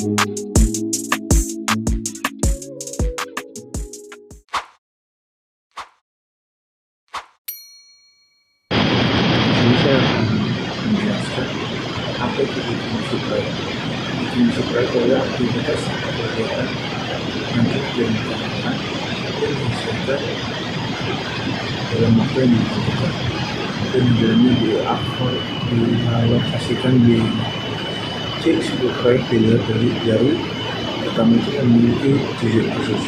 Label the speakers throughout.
Speaker 1: Jadi saya akan menjelaskan apa itu definisi proyek. Definisi proyek adalah aktivitas atau kegiatan yang direncanakan dan diselesaikan dalam waktu yang ditentukan dan menjalani dialokasikan biaya. Ciri sebuah proyek dilihat dari pertama itu memiliki tujuan khusus,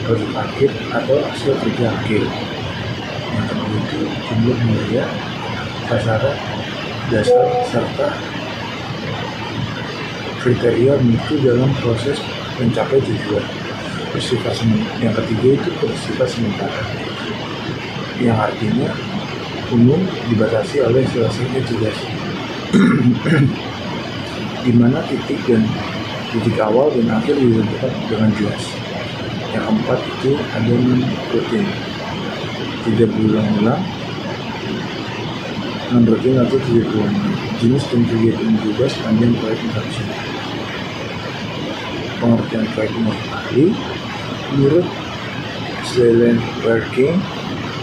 Speaker 1: produk akhir atau hasil kerja akhir. Yang kedua itu jumlah biaya, sasaran, dasar, serta kriteria mutu dalam proses mencapai tujuan. Yang ketiga itu bersifat sementara, yang artinya umum dibatasi oleh selesainya tugas, di mana titik awal dan akhir ditentukan dengan jelas. Yang keempat itu ada non-rutin, tidak berulang-ulang, non-rutin atau tidak berulang-ulang, jenis dan kegiatan juga sepanjang proyek berlangsung. Pengertian proyek menurut ahli, menurut Zeland Working,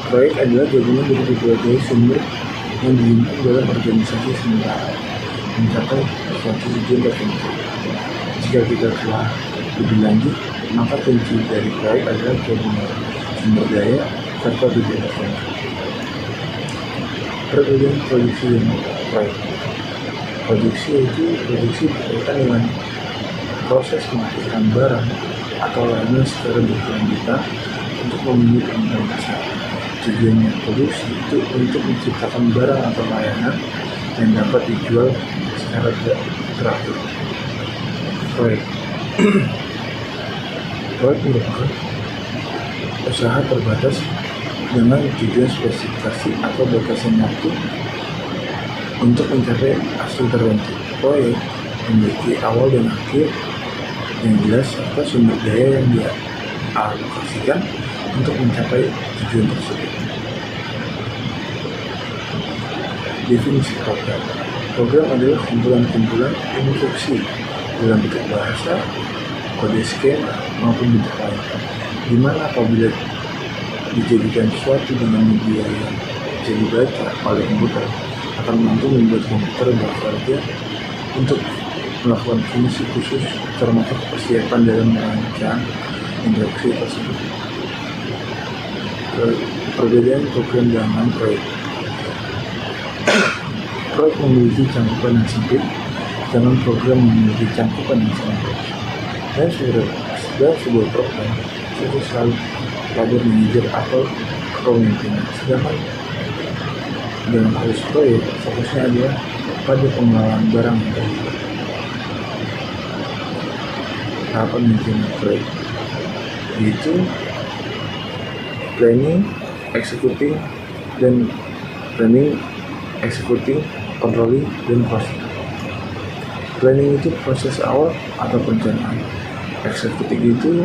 Speaker 1: proyek adalah gabungan dari berbagai sumber yang dihimpun dalam organisasi sementara mencapai suatu tujuan tertentu. Jika kita telah lebih lanjut, maka kunci dari proyek adalah gabungan sumber daya serta tujuan tertentu. Perbedaan produksi dan proyek. Produksi berkaitan dengan proses menghasilkan barang atau lainnya secara berkelanjutan untuk memenuhi kebutuhan pasar. Tujuannya produksi itu untuk menciptakan barang atau layanan yang dapat dijual secara teratur. Proyek merupakan usaha terbatas dengan tujuan spesifikasi atau batasan waktu untuk mencapai hasil tertentu. Proyek memiliki awal dan akhir yang jelas serta sumber daya yang dialokasikan untuk mencapai tujuan tersebut. Definisi program. Program adalah kumpulan-kumpulan instruksi dalam bentuk bahasa, kode skema maupun bentuk lain, di mana apabila dijadikan suatu dengan media yang bisa dibaca oleh komputer akan mampu membuat komputer bekerja untuk melakukan fungsi khusus termasuk persiapan dalam merancang instruksi tersebut. Perbedaan program dengan proyek. Proyek memiliki cakupan yang sempit, sedangkan program memiliki cakupan yang sangat luas. Dan sebuah program itu selalu pada manajer atau kepemimpinan, sedangkan dalam kasus proyek fokusnya adalah pada pengelolaan barang yang terlibat. Tahapan manajemen proyek yaitu planning, executing, controlling, dan closing. Planning itu proses awal atau perencanaan. Executing itu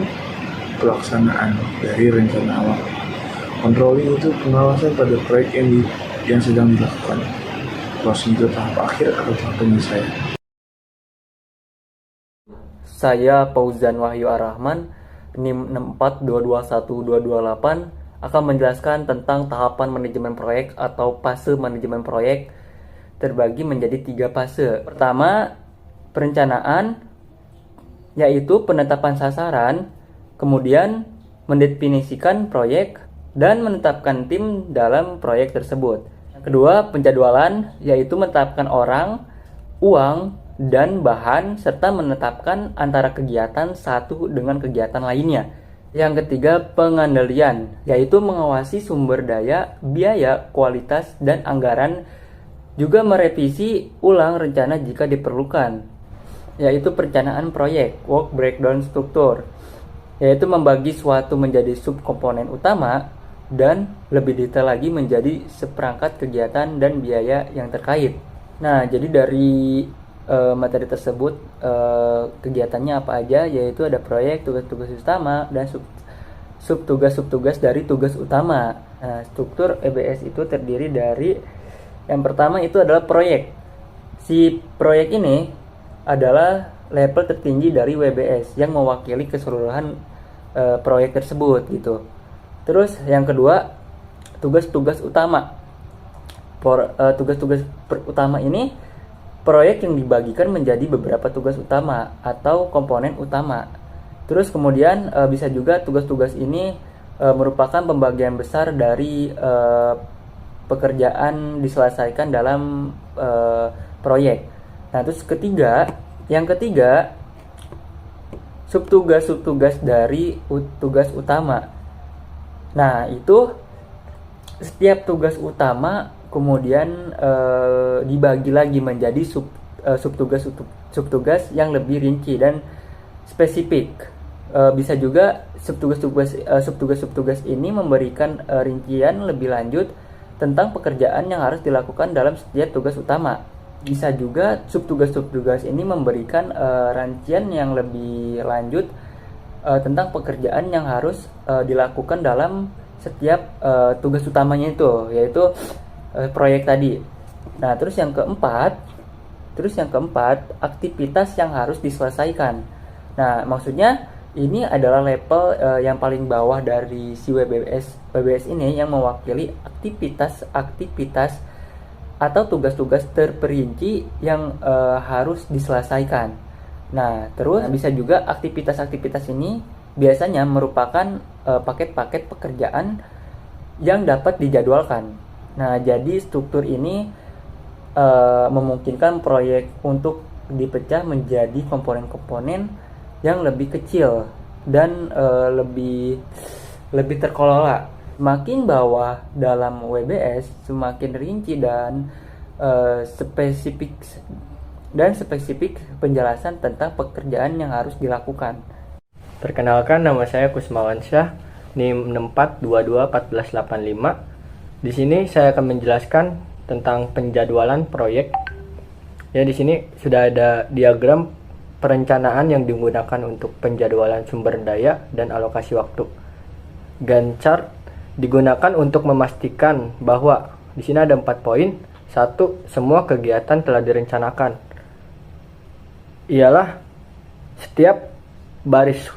Speaker 1: pelaksanaan dari rencana awal. Controlling itu pengawasan pada proyek yang sedang dilakukan. Closing itu tahap akhir atau tahap penyelesaian.
Speaker 2: Saya Fauzan Wahyu Ar-Rahman, NIM 642212228, akan menjelaskan tentang tahapan manajemen proyek atau fase manajemen proyek terbagi menjadi 3 fase. Pertama, perencanaan, yaitu penetapan sasaran, kemudian mendefinisikan proyek, dan menetapkan tim dalam proyek tersebut. Kedua, penjadwalan, yaitu menetapkan orang, uang, dan bahan, serta menetapkan antara kegiatan satu dengan kegiatan lainnya. Yang ketiga, pengandalian, yaitu mengawasi sumber daya, biaya, kualitas, dan anggaran, juga merevisi ulang rencana jika diperlukan, yaitu perencanaan proyek, work breakdown struktur, yaitu membagi suatu menjadi subkomponen utama, dan lebih detail lagi menjadi seperangkat kegiatan dan biaya yang terkait. Nah, jadi dari materi tersebut kegiatannya apa aja, yaitu ada proyek, tugas-tugas utama, dan subtugas-subtugas dari tugas utama. Nah, struktur EBS itu terdiri dari yang pertama itu adalah proyek. Si proyek ini adalah level tertinggi dari WBS yang mewakili keseluruhan proyek tersebut gitu. Terus yang kedua, tugas-tugas utama. Tugas-tugas utama ini proyek yang dibagikan menjadi beberapa tugas utama atau komponen utama. Terus kemudian bisa juga tugas-tugas ini merupakan pembagian besar dari pekerjaan diselesaikan dalam proyek. Nah, terus yang ketiga, subtugas-subtugas dari tugas utama. Nah, itu setiap tugas utama kemudian dibagi lagi menjadi subtugas yang lebih rinci dan spesifik. Bisa juga subtugas ini memberikan rincian lebih lanjut tentang pekerjaan yang harus dilakukan dalam setiap tugas utama. Bisa juga subtugas ini memberikan rincian yang lebih lanjut tentang pekerjaan yang harus dilakukan dalam setiap tugas utamanya itu, yaitu proyek tadi. Nah, terus yang keempat, aktivitas yang harus diselesaikan. Nah, maksudnya ini adalah level yang paling bawah dari si WBS ini yang mewakili aktivitas atau tugas-tugas terperinci yang harus diselesaikan. Nah, terus bisa juga aktivitas-aktivitas ini biasanya merupakan paket-paket pekerjaan yang dapat dijadwalkan. Nah, jadi struktur ini memungkinkan proyek untuk dipecah menjadi komponen-komponen yang lebih kecil dan lebih terkelola. Semakin bawah dalam WBS, semakin rinci dan spesifik penjelasan tentang pekerjaan yang harus dilakukan.
Speaker 3: Perkenalkan, nama saya Kusmawan Syah, NIM 64221485. Di sini saya akan menjelaskan tentang penjadwalan proyek. Ya, di sini sudah ada diagram perencanaan yang digunakan untuk penjadwalan sumber daya dan alokasi waktu. Gantt chart digunakan untuk memastikan bahwa di sini ada 4 poin. 1. Semua kegiatan telah direncanakan. Ialah setiap baris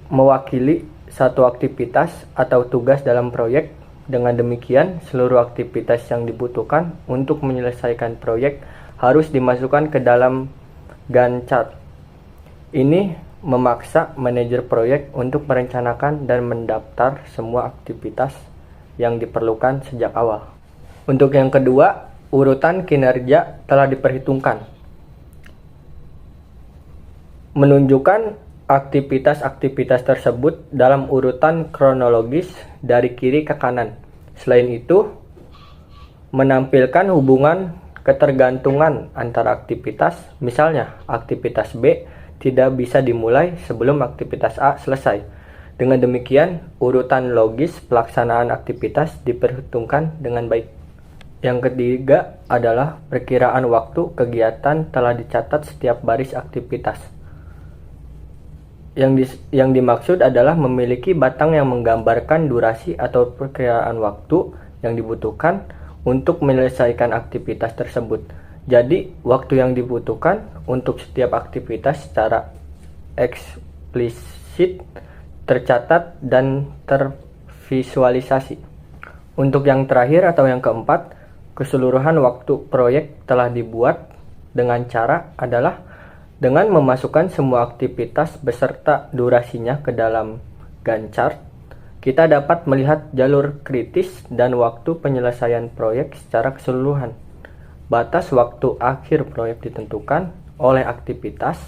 Speaker 3: mewakili satu aktivitas atau tugas dalam proyek. Dengan demikian, seluruh aktivitas yang dibutuhkan untuk menyelesaikan proyek harus dimasukkan ke dalam Gantt chart. Ini memaksa manajer proyek untuk merencanakan dan mendaftar semua aktivitas yang diperlukan sejak awal. Untuk yang kedua, urutan kinerja telah diperhitungkan. Menunjukkan aktivitas-aktivitas tersebut dalam urutan kronologis dari kiri ke kanan. Selain itu, menampilkan hubungan ketergantungan antara aktivitas. Misalnya, aktivitas B tidak bisa dimulai sebelum aktivitas A selesai. Dengan demikian, urutan logis pelaksanaan aktivitas diperhitungkan dengan baik. Yang ketiga adalah perkiraan waktu kegiatan telah dicatat setiap baris aktivitas. Yang dimaksud adalah memiliki batang yang menggambarkan durasi atau perkiraan waktu yang dibutuhkan untuk menyelesaikan aktivitas tersebut. Jadi, waktu yang dibutuhkan untuk setiap aktivitas secara eksplisit tercatat dan tervisualisasi. Untuk yang terakhir atau yang keempat, keseluruhan waktu proyek telah dibuat dengan cara adalah dengan memasukkan semua aktivitas beserta durasinya ke dalam Gantt chart. Kita dapat melihat jalur kritis dan waktu penyelesaian proyek secara keseluruhan. Batas waktu akhir proyek ditentukan oleh aktivitas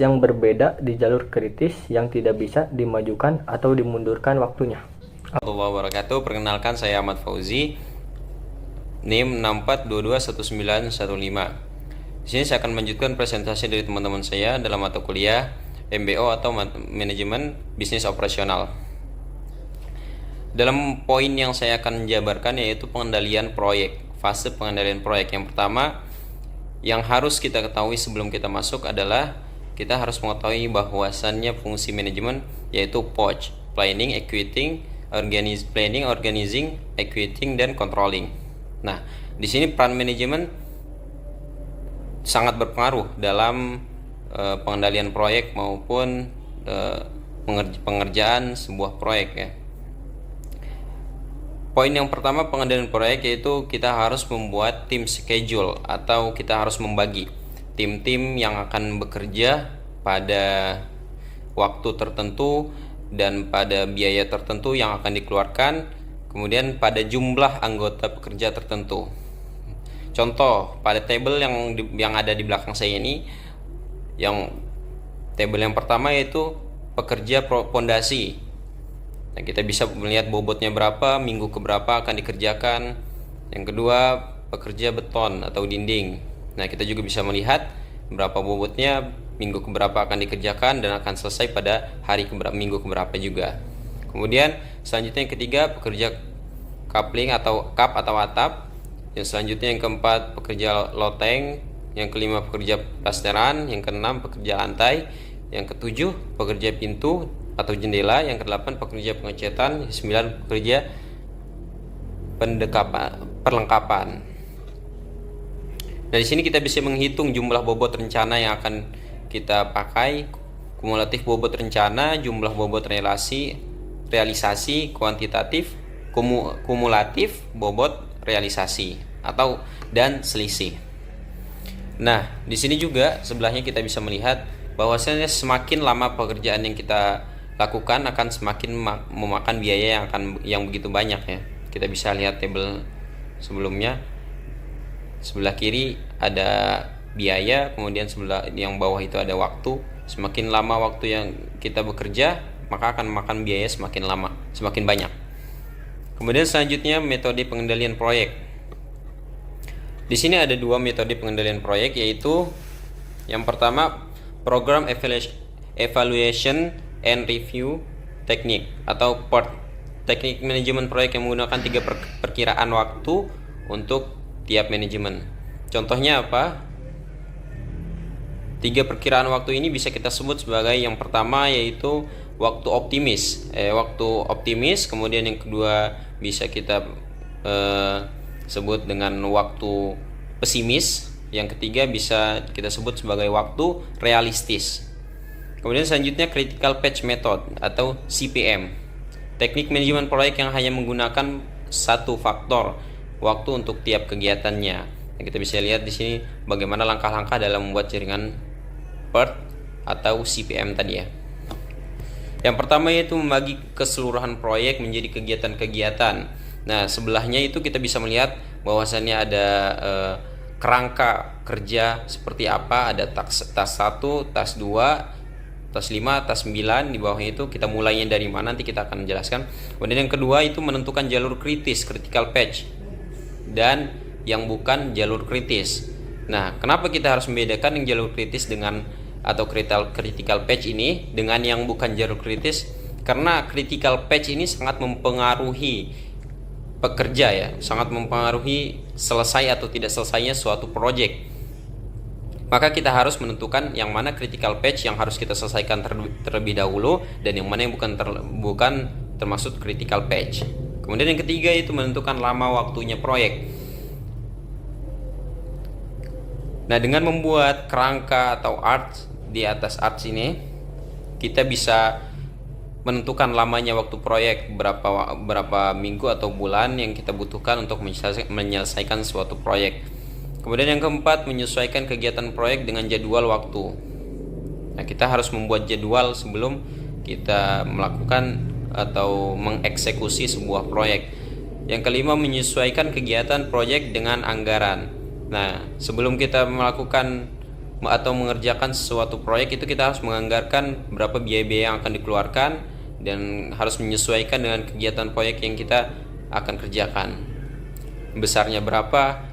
Speaker 3: yang berbeda di jalur kritis yang tidak bisa dimajukan atau dimundurkan waktunya.
Speaker 4: Warahmatullahi wabarakatuh. Perkenalkan, saya Ahmad Fauzi, NIM 64221915. Di sini saya akan melanjutkan presentasi dari teman-teman saya dalam mata kuliah MBO atau Manajemen Bisnis Operasional. Dalam poin yang saya akan jabarkan yaitu pengendalian proyek. Fase pengendalian proyek yang pertama yang harus kita ketahui sebelum kita masuk adalah kita harus mengetahui bahwasannya fungsi manajemen yaitu POC, Planning, Organizing, Executing, dan Controlling. Nah, di sini peran manajemen sangat berpengaruh dalam pengendalian proyek maupun pengerjaan sebuah proyek ya. Poin yang pertama pengendalian proyek yaitu kita harus membuat tim schedule atau kita harus membagi tim-tim yang akan bekerja pada waktu tertentu dan pada biaya tertentu yang akan dikeluarkan, kemudian pada jumlah anggota pekerja tertentu. Contoh pada tabel yang ada di belakang saya ini, yang tabel yang pertama yaitu pekerja pondasi. Nah, kita bisa melihat bobotnya berapa, minggu keberapa akan dikerjakan. Yang kedua, pekerja beton atau dinding. Nah, kita juga bisa melihat berapa bobotnya, minggu keberapa akan dikerjakan dan akan selesai pada minggu keberapa juga. Kemudian selanjutnya yang ketiga, pekerja coupling atau kap atau atap. Yang selanjutnya yang keempat, pekerja loteng. Yang kelima, pekerja plasteran. Yang keenam, pekerja lantai. Yang ketujuh, pekerja pintu atau jendela. Yang kedelapan, pekerja pengecetan. Yang sembilan, pekerja perlengkapan. Nah, di sini kita bisa menghitung jumlah bobot rencana yang akan kita pakai, kumulatif bobot rencana, jumlah bobot realisasi, kuantitatif, kumulatif bobot realisasi dan selisih. Nah, di sini juga sebelahnya kita bisa melihat bahwasanya semakin lama pekerjaan yang kita lakukan akan semakin memakan biaya yang begitu banyak ya. Kita bisa lihat tabel sebelumnya. Sebelah kiri ada biaya, kemudian sebelah yang bawah itu ada waktu. Semakin lama waktu yang kita bekerja, maka akan memakan biaya semakin banyak. Kemudian selanjutnya metode pengendalian proyek. Di sini ada dua metode pengendalian proyek, yaitu yang pertama program evaluation and review teknik atau PERT, teknik manajemen proyek yang menggunakan 3 perkiraan waktu untuk tiap manajemen. Contohnya apa? 3 perkiraan waktu ini bisa kita sebut sebagai yang pertama yaitu waktu optimis. Kemudian yang kedua bisa kita sebut dengan waktu pesimis. Yang ketiga bisa kita sebut sebagai waktu realistis. Kemudian selanjutnya critical path method atau CPM, teknik manajemen proyek yang hanya menggunakan satu faktor waktu untuk tiap kegiatannya. Nah, kita bisa lihat di sini bagaimana langkah-langkah dalam membuat jaringan PERT atau CPM tadi ya. Yang pertama yaitu membagi keseluruhan proyek menjadi kegiatan-kegiatan. Nah, sebelahnya itu kita bisa melihat bahwasannya ada kerangka kerja seperti apa, ada tas 1, tas 2, tas 5, tas 9. Di bawahnya itu kita mulainya dari mana, nanti kita akan menjelaskan. Kemudian yang kedua itu menentukan jalur kritis, critical path, dan yang bukan jalur kritis. Nah, kenapa kita harus membedakan yang jalur kritis atau critical path ini dengan yang bukan jalur kritis? Karena critical path ini sangat mempengaruhi pekerja ya, sangat mempengaruhi selesai atau tidak selesainya suatu proyek. Maka kita harus menentukan yang mana critical path yang harus kita selesaikan terlebih dahulu dan yang mana yang bukan termasuk critical path. Kemudian yang ketiga itu menentukan lama waktunya proyek. Nah, dengan membuat kerangka atau arch di atas arch ini, kita bisa menentukan lamanya waktu proyek, berapa minggu atau bulan yang kita butuhkan untuk menyelesaikan suatu proyek. Kemudian yang keempat, menyesuaikan kegiatan proyek dengan jadwal waktu. Nah, kita harus membuat jadwal sebelum kita melakukan atau mengeksekusi sebuah proyek. Yang kelima, menyesuaikan kegiatan proyek dengan anggaran. Nah, sebelum kita melakukan atau mengerjakan sesuatu proyek itu kita harus menganggarkan berapa biaya-biaya yang akan dikeluarkan dan harus menyesuaikan dengan kegiatan proyek yang kita akan kerjakan, besarnya berapa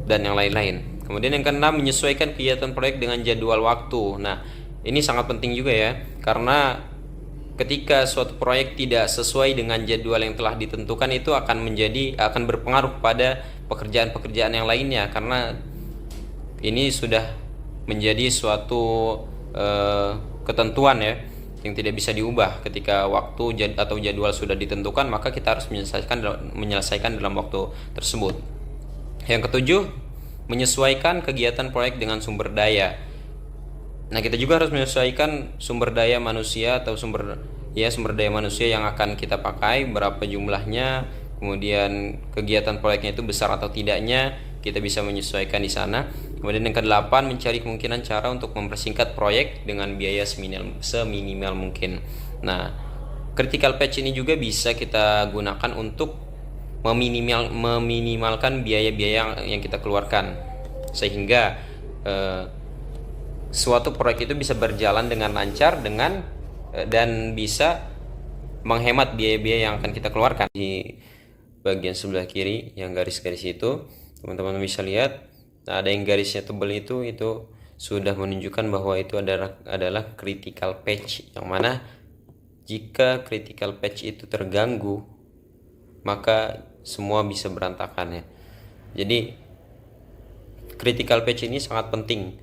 Speaker 4: dan yang lain-lain. Kemudian yang keenam, menyesuaikan kegiatan proyek dengan jadwal waktu. Nah, ini sangat penting juga ya, karena ketika suatu proyek tidak sesuai dengan jadwal yang telah ditentukan itu akan berpengaruh pada pekerjaan-pekerjaan yang lainnya, karena ini sudah menjadi suatu ketentuan ya yang tidak bisa diubah. Ketika waktu atau jadwal sudah ditentukan, maka kita harus menyelesaikan dalam waktu tersebut. Yang ketujuh, menyesuaikan kegiatan proyek dengan sumber daya. Nah, kita juga harus menyesuaikan sumber daya manusia atau sumber daya manusia yang akan kita pakai, berapa jumlahnya, kemudian kegiatan proyeknya itu besar atau tidaknya, kita bisa menyesuaikan di sana. Kemudian yang kedelapan, mencari kemungkinan cara untuk mempersingkat proyek dengan biaya seminimal mungkin. Nah, critical patch ini juga bisa kita gunakan untuk meminimalkan biaya-biaya yang kita keluarkan, sehingga suatu proyek itu bisa berjalan dengan lancar dan bisa menghemat biaya-biaya yang akan kita keluarkan. Di bagian sebelah kiri yang garis-garis itu, teman-teman bisa lihat, nah, ada yang garisnya tebal itu sudah menunjukkan bahwa itu adalah critical patch, yang mana jika critical patch itu terganggu maka semua bisa berantakan ya. Jadi critical patch ini sangat penting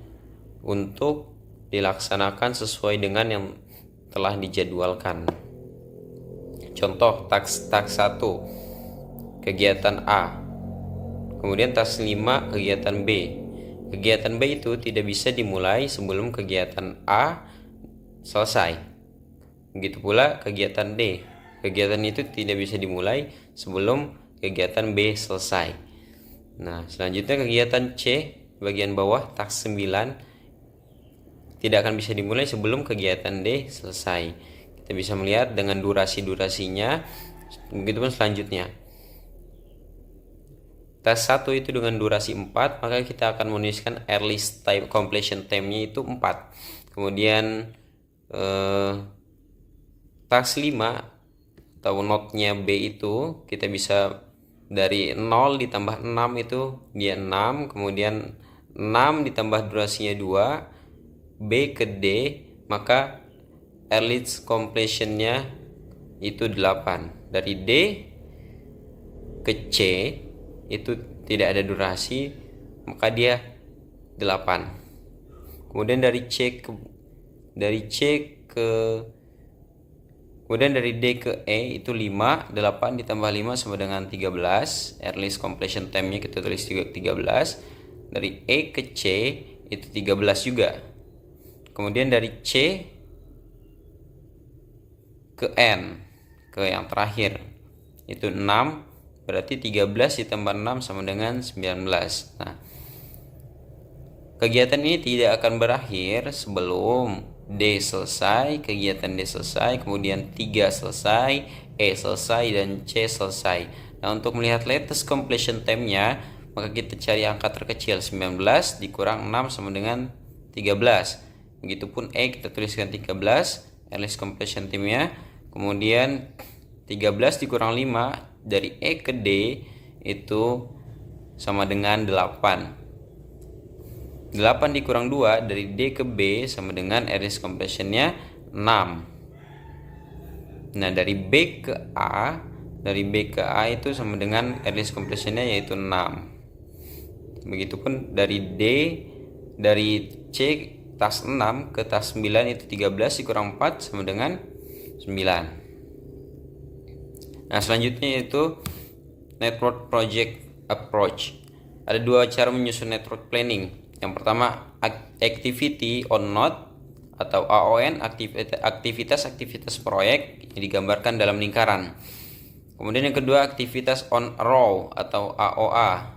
Speaker 4: untuk dilaksanakan sesuai dengan yang telah dijadwalkan. Contoh task 1 kegiatan A, kemudian task 5 kegiatan B. Kegiatan B itu tidak bisa dimulai sebelum kegiatan A selesai. Begitu pula kegiatan D, kegiatan itu tidak bisa dimulai sebelum kegiatan B selesai. Nah, selanjutnya kegiatan C bagian bawah task 9 tidak akan bisa dimulai sebelum kegiatan D selesai. Kita bisa melihat dengan durasi-durasinya. Begitupun selanjutnya. Task 1 itu dengan durasi 4, maka kita akan menuliskan earliest time completion time-nya itu 4. Kemudian task 5 atau notnya B itu kita bisa dari 0 ditambah 6 itu dia 6, kemudian 6 ditambah durasinya 2, B ke D, maka earliest completion-nya itu 8. Dari D ke C itu tidak ada durasi, maka dia 8. Kemudian dari D ke E itu 5, 8 ditambah 5 sama dengan 13. Earliest completion time-nya kita tulis 13. Dari E ke C itu 13 juga. Kemudian dari C ke N, ke yang terakhir, itu 6, berarti 13 ditambah 6 sama dengan 19. Nah, kegiatan ini tidak akan berakhir sebelum D selesai, kegiatan D selesai, kemudian 3 selesai, E selesai, dan C selesai. Nah, untuk melihat latest completion time-nya, maka kita cari angka terkecil, 19 dikurang 6 sama dengan 13. Begitupun E kita tuliskan 13, earliest completion time-nya. Kemudian 13 dikurang 5 dari E ke D itu sama dengan 8. 8 dikurang 2 dari D ke B sama dengan earliest completion-nya 6. Nah, dari B ke A itu sama dengan earliest completion-nya yaitu 6. Begitupun dari C task 6 ke task 9 itu 13 dikurang 4 sama dengan 9. Nah, selanjutnya itu network project approach. Ada dua cara menyusun network planning. Yang pertama, activity on node atau AON, aktivitas proyek yang digambarkan dalam lingkaran. Kemudian yang kedua, aktivitas on row atau AOA,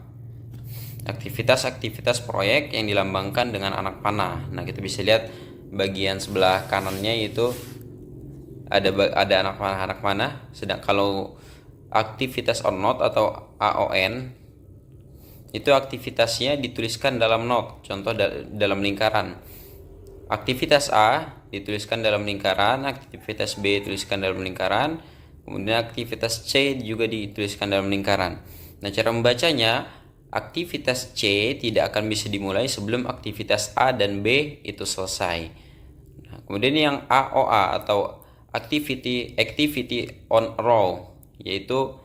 Speaker 4: aktivitas proyek yang dilambangkan dengan anak panah. Nah, kita bisa lihat bagian sebelah kanannya itu ada anak panah. Sedang kalau aktivitas on node atau AON itu aktivitasnya dituliskan dalam node, contoh dalam lingkaran. Aktivitas A dituliskan dalam lingkaran, aktivitas B dituliskan dalam lingkaran, kemudian aktivitas C juga dituliskan dalam lingkaran. Nah, cara membacanya, aktivitas C tidak akan bisa dimulai sebelum aktivitas A dan B itu selesai. Nah, kemudian yang AOA atau activity on row, yaitu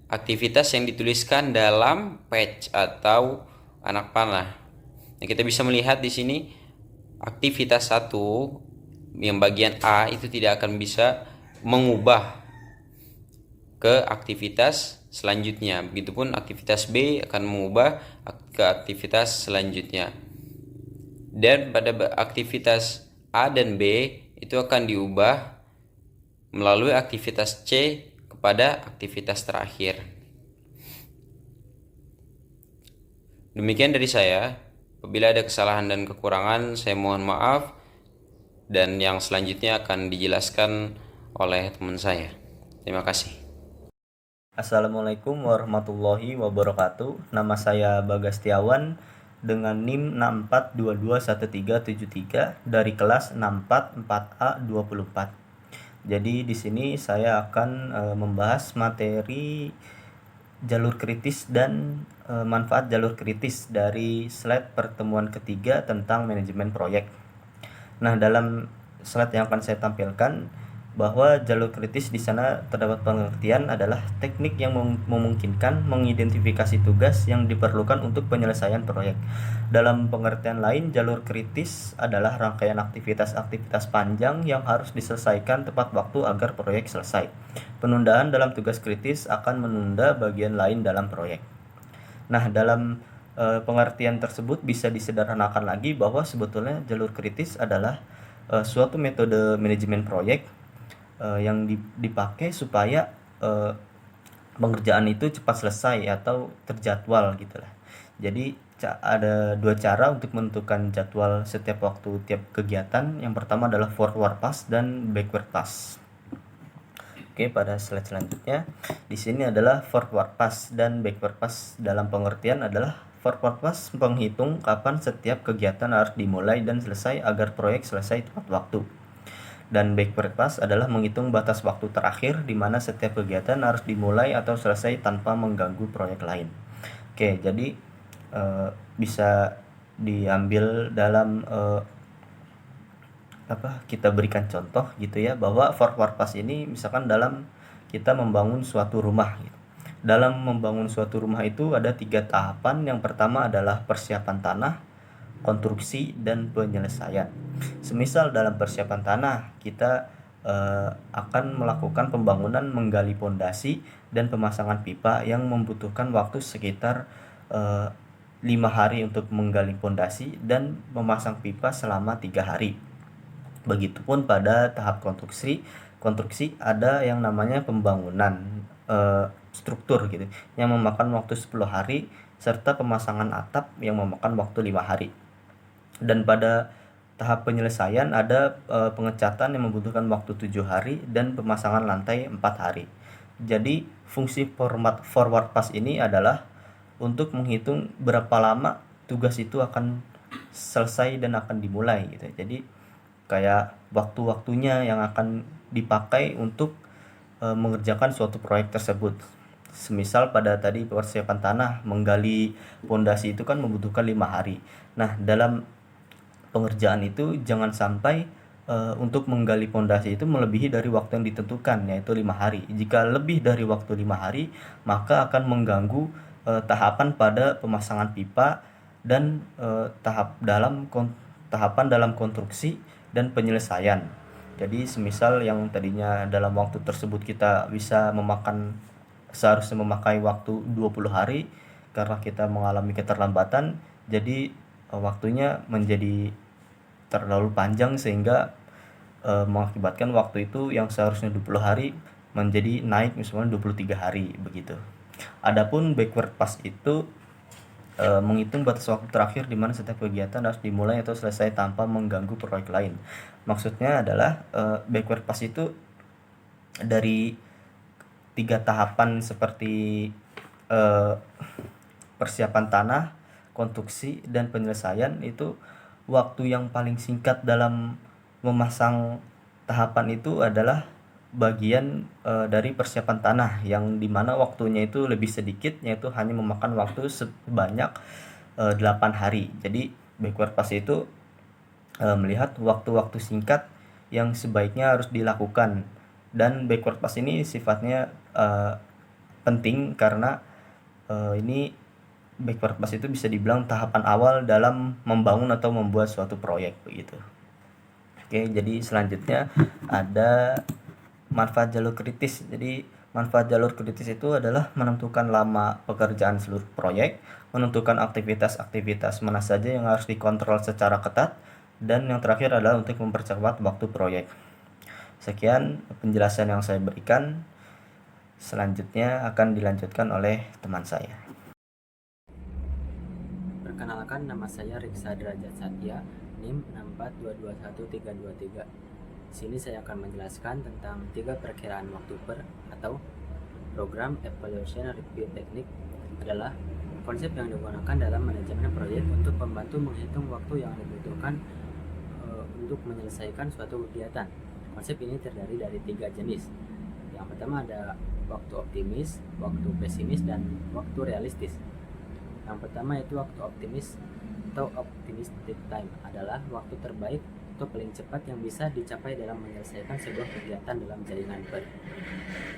Speaker 4: aktivitas yang dituliskan dalam patch atau anak panah. Nah, kita bisa melihat di sini aktivitas 1 yang bagian A itu tidak akan bisa mengubah ke aktivitas selanjutnya. Begitupun aktivitas B akan mengubah ke aktivitas selanjutnya. Dan pada aktivitas A dan B itu akan diubah melalui aktivitas C kepada aktivitas terakhir. Demikian dari saya. Apabila ada kesalahan dan kekurangan, saya mohon maaf, dan yang selanjutnya akan dijelaskan oleh teman saya. Terima kasih.
Speaker 5: Assalamualaikum warahmatullahi wabarakatuh. Nama saya Bagas Tiawan dengan NIM 64221373 dari kelas 644A24. Jadi di sini saya akan membahas materi jalur kritis dan manfaat jalur kritis dari slide pertemuan ketiga tentang manajemen proyek. Nah, dalam slide yang akan saya tampilkan bahwa jalur kritis di sana terdapat pengertian adalah teknik yang memungkinkan mengidentifikasi tugas yang diperlukan untuk penyelesaian proyek. Dalam pengertian lain, jalur kritis adalah rangkaian aktivitas-aktivitas panjang yang harus diselesaikan tepat waktu agar proyek selesai. Penundaan dalam tugas kritis akan menunda bagian lain dalam proyek. Nah, dalam pengertian tersebut bisa disederhanakan lagi bahwa sebetulnya jalur kritis adalah suatu metode manajemen proyek yang dipakai supaya pengerjaan itu cepat selesai atau terjadwal gitulah. Jadi ada dua cara untuk menentukan jadwal setiap waktu tiap kegiatan. Yang pertama adalah forward pass dan backward pass. Oke, pada slide selanjutnya di sini adalah forward pass dan backward pass. Dalam pengertian adalah forward pass menghitung kapan setiap kegiatan harus dimulai dan selesai agar proyek selesai tepat waktu. Dan backward pass adalah menghitung batas waktu terakhir di mana setiap kegiatan harus dimulai atau selesai tanpa mengganggu proyek lain. Oke, jadi bisa diambil dalam kita berikan contoh gitu ya, bahwa forward pass ini misalkan dalam kita membangun suatu rumah gitu. Dalam membangun suatu rumah itu ada 3 tahapan. Yang pertama adalah persiapan tanah, konstruksi, dan penyelesaian. Semisal dalam persiapan tanah kita akan melakukan pembangunan menggali pondasi dan pemasangan pipa yang membutuhkan waktu sekitar 5 hari untuk menggali pondasi dan memasang pipa selama 3 hari. Begitupun pada tahap konstruksi ada yang namanya pembangunan struktur gitu yang memakan waktu 10 hari serta pemasangan atap yang memakan waktu 5 hari. Dan pada tahap penyelesaian ada pengecatan yang membutuhkan waktu 7 hari dan pemasangan lantai 4 hari. Jadi fungsi forward pass ini adalah untuk menghitung berapa lama tugas itu akan selesai dan akan dimulai gitu. Jadi kayak waktu-waktunya yang akan dipakai untuk mengerjakan suatu proyek tersebut. Semisal pada tadi persiapan tanah, menggali pondasi itu kan membutuhkan 5 hari. Nah, dalam pengerjaan itu jangan sampai untuk menggali pondasi itu melebihi dari waktu yang ditentukan, yaitu 5 hari. Jika lebih dari waktu 5 hari, maka akan mengganggu tahapan pada pemasangan pipa dan tahapan dalam konstruksi dan penyelesaian. Jadi semisal yang tadinya dalam waktu tersebut kita bisa seharusnya memakai waktu 20 hari, karena kita mengalami keterlambatan, jadi waktunya menjadi terlalu panjang sehingga mengakibatkan waktu itu yang seharusnya 20 hari menjadi naik misalnya 23 hari begitu. Adapun backward pass itu menghitung batas waktu terakhir di mana setiap kegiatan harus dimulai atau selesai tanpa mengganggu proyek lain. Maksudnya adalah backward pass itu dari 3 tahapan seperti persiapan tanah, konstruksi, dan penyelesaian. Itu waktu yang paling singkat dalam memasang tahapan itu adalah bagian dari persiapan tanah, yang dimana waktunya itu lebih sedikit, yaitu hanya memakan waktu sebanyak 8 hari. Jadi backward pass itu melihat waktu-waktu singkat yang sebaiknya harus dilakukan. Dan backward pass ini sifatnya penting karena ini backward pass itu bisa dibilang tahapan awal dalam membangun atau membuat suatu proyek begitu. Oke, jadi selanjutnya ada manfaat jalur kritis. Jadi Manfaat jalur kritis itu adalah menentukan lama pekerjaan seluruh proyek, menentukan aktivitas-aktivitas mana saja yang harus dikontrol secara ketat, dan yang terakhir adalah untuk mempercepat waktu proyek. Sekian penjelasan yang saya berikan. Selanjutnya akan dilanjutkan oleh teman saya.
Speaker 2: Perkenalkan, nama saya Riksa Derajat Satya, NIM 6422133. Di sini saya akan menjelaskan tentang 3 perkiraan waktu per atau program evaluation review teknik adalah konsep yang digunakan dalam manajemen proyek untuk membantu menghitung waktu yang dibutuhkan untuk menyelesaikan suatu kegiatan. Konsep ini terdiri dari 3 jenis. Yang pertama ada waktu optimis, waktu pesimis, dan waktu realistis. Yang pertama itu waktu optimis atau optimistic time adalah waktu terbaik atau paling cepat yang bisa dicapai dalam menyelesaikan sebuah kegiatan dalam jaringan per.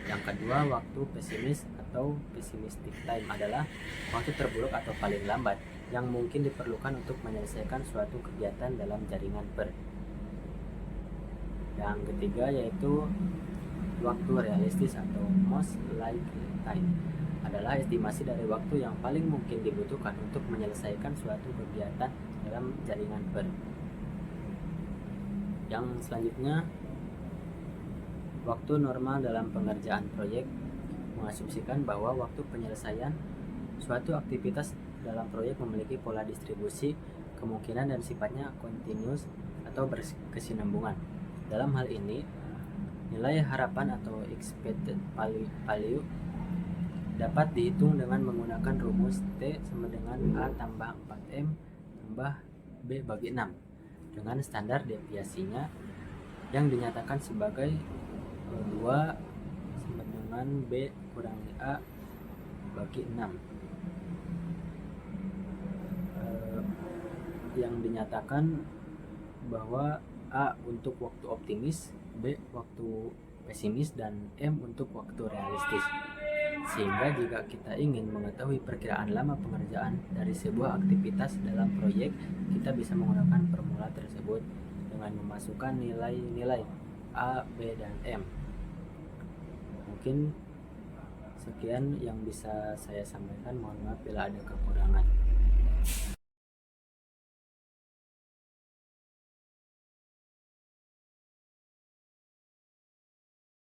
Speaker 2: Yang kedua, waktu pesimis atau pessimistic time adalah waktu terburuk atau paling lambat yang mungkin diperlukan untuk menyelesaikan suatu kegiatan dalam jaringan per. Yang ketiga yaitu waktu realistis atau most likely time adalah estimasi dari waktu yang paling mungkin dibutuhkan untuk menyelesaikan suatu kegiatan dalam jaringan per. Yang selanjutnya, waktu normal dalam pengerjaan proyek mengasumsikan bahwa waktu penyelesaian suatu aktivitas dalam proyek memiliki pola distribusi, kemungkinan dan sifatnya continuous atau berkesinambungan. Dalam hal ini, nilai harapan atau expected value dapat dihitung dengan menggunakan rumus T sama dengan A tambah 4M tambah B bagi 6 dengan standar deviasinya yang dinyatakan sebagai 2 sama dengan B kurangi A bagi 6 yang dinyatakan bahwa A untuk waktu optimis, B waktu pesimis, dan M untuk waktu realistis. Sehingga jika kita ingin mengetahui perkiraan lama pengerjaan dari sebuah aktivitas dalam proyek, kita bisa menggunakan formula tersebut dengan memasukkan nilai-nilai A, B, dan M. Mungkin sekian yang bisa saya sampaikan, mohon maaf bila ada kekurangan.